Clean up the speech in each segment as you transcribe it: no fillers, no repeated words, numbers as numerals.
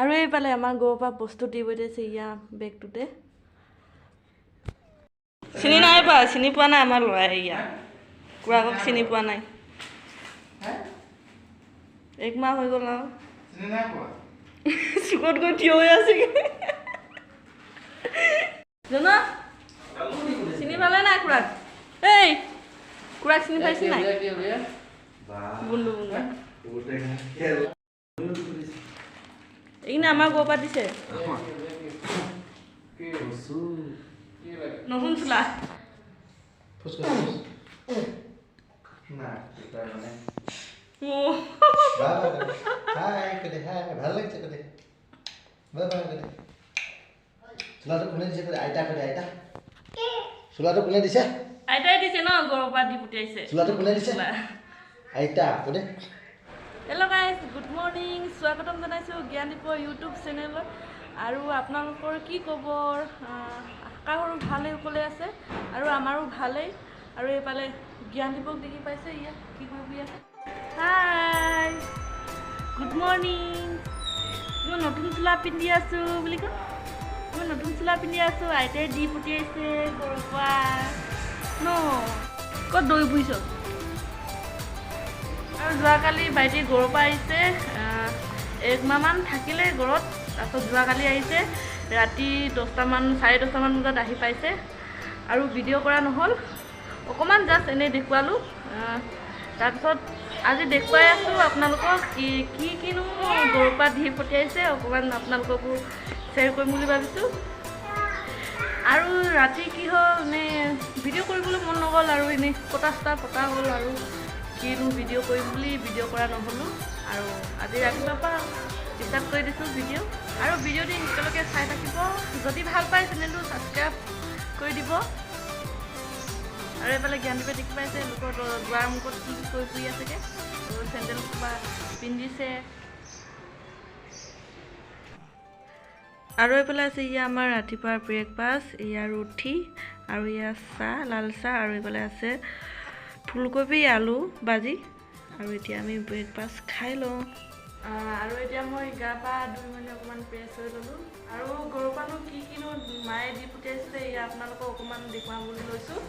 আৰু এইফালে আমাৰ গৰুৰ পৰা বস্তু দি পঠিয়াইছে ইয়াৰ বেগটোতে চিনি নাই পা চিনি পোৱা নাই আমাৰ ল'ৰাই ইয়াৰ কুকুৰাকক চিনি পোৱা নাই এক মাহ হৈ গ'ল আৰু চিনি নাই পোৱা চুকত গৈ থিয় হৈ আছে জানো চিনি পালে নাই কুকুৰাক এই কুকুৰাক চিনি পাইছে নাই বুন্দু বুন্দু এইখিনি আমাৰ গৰুৰ পৰা দিছে নহন চোলা চোলাটো কোনে দিছে আইতাই দিছে ন গৰুৰ পৰা দি পঠিয়াইছে চোলাটো কোনে দিছে আইতা কোনে হেল্ল' গাইজ গুড মৰ্ণিং স্বাগতম জনাইছোঁ জ্ঞানদীপ ইউটিউব চেনেলত আৰু আপোনালোকৰ কি খবৰ আশা কৰোঁ ভালেই সকলোৱে আছে আৰু আমাৰো ভালেই আৰু এইফালে জ্ঞানদীপক দেখি পাইছে ইয়াত কি কৰিব আছে হাই গুড মৰ্ণিং মই নতুন চোলা পিন্ধি আছোঁ বুলি কওঁ মই নতুন চোলা পিন্ধি আছোঁ আইতাই দি পঠিয়াইছে গৰুৰ পৰা ন ক'ত দৌৰি ফুৰিছ আৰু যোৱাকালি ভাইটি গৰুৰ পৰা আহিছে এক মাহমান থাকিলে ঘৰত তাৰপিছত যোৱাকালি আহিছে ৰাতি 10টামান 10:30মান বজাত আহি পাইছে আৰু ভিডিঅ' কৰা নহ'ল অকণমান জাষ্ট এনেই দেখুৱালোঁ তাৰপিছত আজি দেখুৱাই আছোঁ আপোনালোকক কিনো গৰুৰ পৰা দি পঠিয়াইছে অকণমান আপোনালোককো শ্বেয়াৰ কৰিম বুলি ভাবিছোঁ আৰু ৰাতি কি হ'ল এনে ভিডিঅ' কৰিবলৈ মন নগ'ল আৰু এনেই পতা হ'ল আৰু কিনো ভিডিঅ' কৰিম বুলি ভিডিঅ' কৰা নহ'লোঁ আৰু আজি ৰাতিপুৱাৰ পৰা ষ্টাৰ্ট কৰি দিছোঁ ভিডিঅ' আৰু ভিডিঅ'টো একেলগে চাই থাকিব যদি ভাল পায় চেনেলটো ছাবস্ক্ৰাইব কৰি দিব আৰু এইফালে জ্ঞানদীপে দেখি পাইছে লোকৰ দুৱাৰ মুখত কি কৰি ফুৰি আছেগৈ চেণ্ডেল কিবা পিন্ধিছে আৰু এইফালে আছে ইয়া আমাৰ ৰাতিপুৱাৰ ব্ৰেকফাষ্ট এয়া ৰুটি আৰু এয়া চাহ লাল চাহ আৰু এইফালে আছে ফুলকবি আলু ভাজি আৰু এতিয়া আমি ব্ৰেকফাষ্ট খাই লওঁ আৰু এতিয়া মই গা পা ধুই মানে অকণমান ফ্ৰেছ হৈ ল'লোঁ আৰু গৰুৰ পৰানো কিনো মায়ে দি পঠিয়াইছিলে এয়া আপোনালোকক অকণমান দেখুৱাম বুলি লৈছোঁ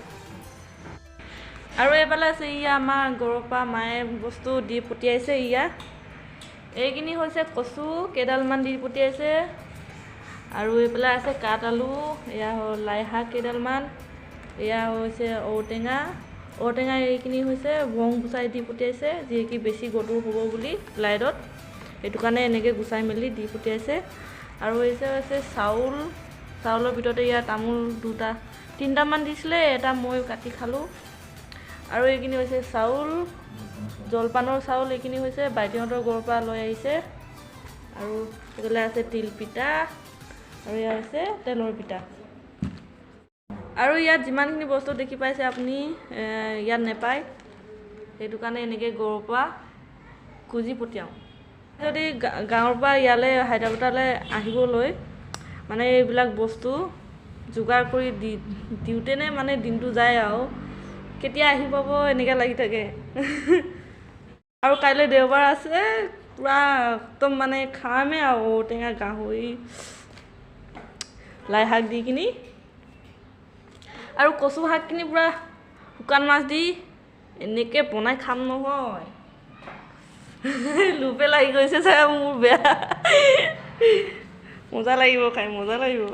আৰু এইফালে আছে ইয়া আমাৰ গৰুৰ পৰা মায়ে বস্তু দি পঠিয়াইছে ইয়া এইখিনি হৈছে কচু কেইডালমান দি পঠিয়াইছে আৰু এইফালে আছে kathalu এয়া হ'ল লাই শাক কেইডালমান এয়া হৈছে ঔটেঙা এইখিনি হৈছে ভং গুচাই দি পঠিয়াইছে যিকি বেছি গধুৰ হ'ব বুলি লাইটত সেইটো কাৰণে এনেকৈ গুচাই মেলি দি পঠিয়াইছে আৰু হৈছে চাউলৰ ভিতৰতে ইয়াত তামোল 3টামান দিছিলে এটা মই কাটি খালোঁ আৰু এইখিনি হৈছে চাউল জলপানৰ চাউল এইখিনি হৈছে বাইদেউহঁতৰ ঘৰৰ পৰা লৈ আহিছে আৰু এইফালে আছে তিল পিঠা আৰু ইয়াত আছে তেলৰ পিঠা আৰু ইয়াত যিমানখিনি বস্তু দেখি পাইছে আপুনি ইয়াত নেপায় সেইটো কাৰণে এনেকৈ গৰুৰ পৰা খুজি পঠিয়াওঁ যদি গাঁৱৰ পৰা ইয়ালৈ হায়দৰাবাদলৈ আহিবলৈ মানে এইবিলাক বস্তু যোগাৰ কৰি দিওঁতেনে মানে দিনটো যায় আৰু কেতিয়া আহি পাব এনেকৈ লাগি থাকে আৰু কাইলৈ দেওবাৰ আছে পূৰা একদম মানে খামেই আৰু ঔটেঙা গাহৰি লাই শাক দি কিনি আৰু কচু শাকখিনি পূৰা শুকান মাছ দি এনেকৈ বনাই খাম নহয় লোভে লাগি গৈছে চাগে মোৰ বেয়া মজা লাগিব খাই মজা লাগিব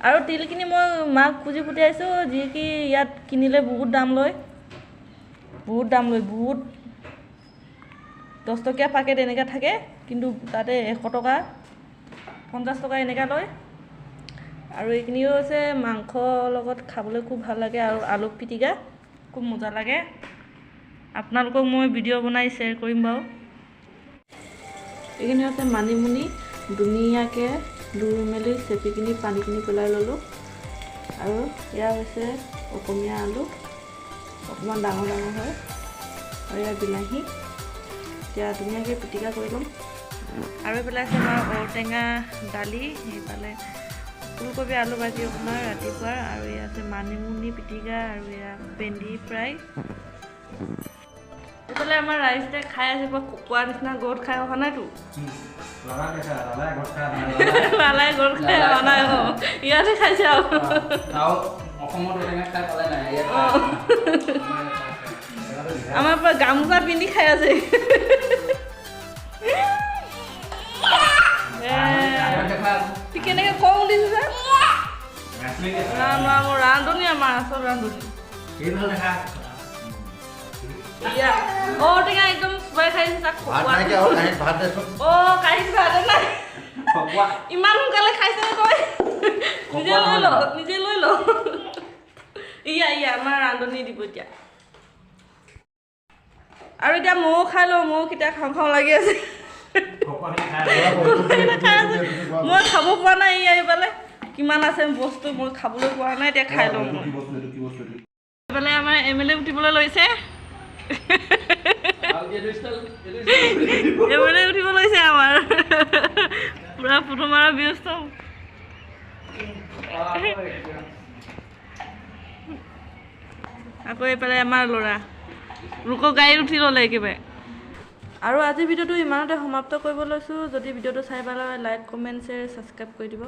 আৰু তিলখিনি মই মাক খুজি পঠিয়াইছোঁ যি কি ইয়াত কিনিলে বহুত দাম লয় 10 টকীয়া পেকেট এনেকৈ থাকে কিন্তু তাতে 100 টকা 50 টকা এনেকৈ লয় আৰু এইখিনিও হৈছে মাংসৰ লগত খাবলৈ খুব ভাল লাগে আৰু আলু পিটিকা খুব মজা লাগে আপোনালোকক মই ভিডিঅ' বনাই শ্বেয়াৰ কৰিম বাৰু এইখিনি হৈছে মানিমুনি ধুনীয়াকৈ ধুই মেলি চেপিকিনি পানীখিনি পেলাই ল'লোঁ আৰু এয়া হৈছে অসমীয়া আলু অকণমান ডাঙৰ হয় আৰু ইয়াৰ বিলাহী এতিয়া ধুনীয়াকৈ পিটিকা কৰি ল'ম আৰু এইফালে আছে আমাৰ ঔটেঙা দালি এইফালে ফুলকবি আলু ভাজি অকণমান ৰাতিপুৱাৰ আৰু ইয়াত আছে মানিমুনি পিটিকা আৰু ইয়াত ভেন্দি ফ্ৰাই এইফালে আমাৰ ৰাইজে খাই আছে কুকুৰা নিচিনা গৰুত খাই অহা নাইতো লালাই গৰুত খাই অহা নাই ইয়াতে খাইছে আৰু আমাৰ পৰা গামোচা পিন্ধি খাই আছে কেনেকে কওঁ দিছো যে ৰান্ধনি আমাৰ আচল ৰান্ধনি টেঙা একদম চুবাই খাইছে ইমান সোনকালে খাইছে তই নিজে লৈ ল ইয়া আমাৰ ৰান্ধনি দিব এতিয়া আৰু এতিয়া ময়ো খাই লওঁ ময়ো কেতিয়া খাওঁ লাগি আছে মই খাব পৰা নাই এইফালে কিমান আছে বস্তু মই খাবলৈ পোৱা নাই এতিয়া খাই লওঁ এইফালে আমাৰ MLA উঠিবলৈ লৈছে MLA উঠিব লৈছে আমাৰ পুৰা ফটো মাৰা ব্যস্ত আকৌ এইফালে আমাৰ ল'ৰা লোকৰ গাড়ীত উঠি ল'লে একেবাৰে আৰু আজি ভিডিঅ'টো ইমানতে সমাপ্ত কৰিব লৈছোঁ যদি ভিডিঅ'টো চাই ভাল হয় লাইক কমেণ্ট শ্বেয়াৰ ছাবস্ক্ৰাইব কৰি দিব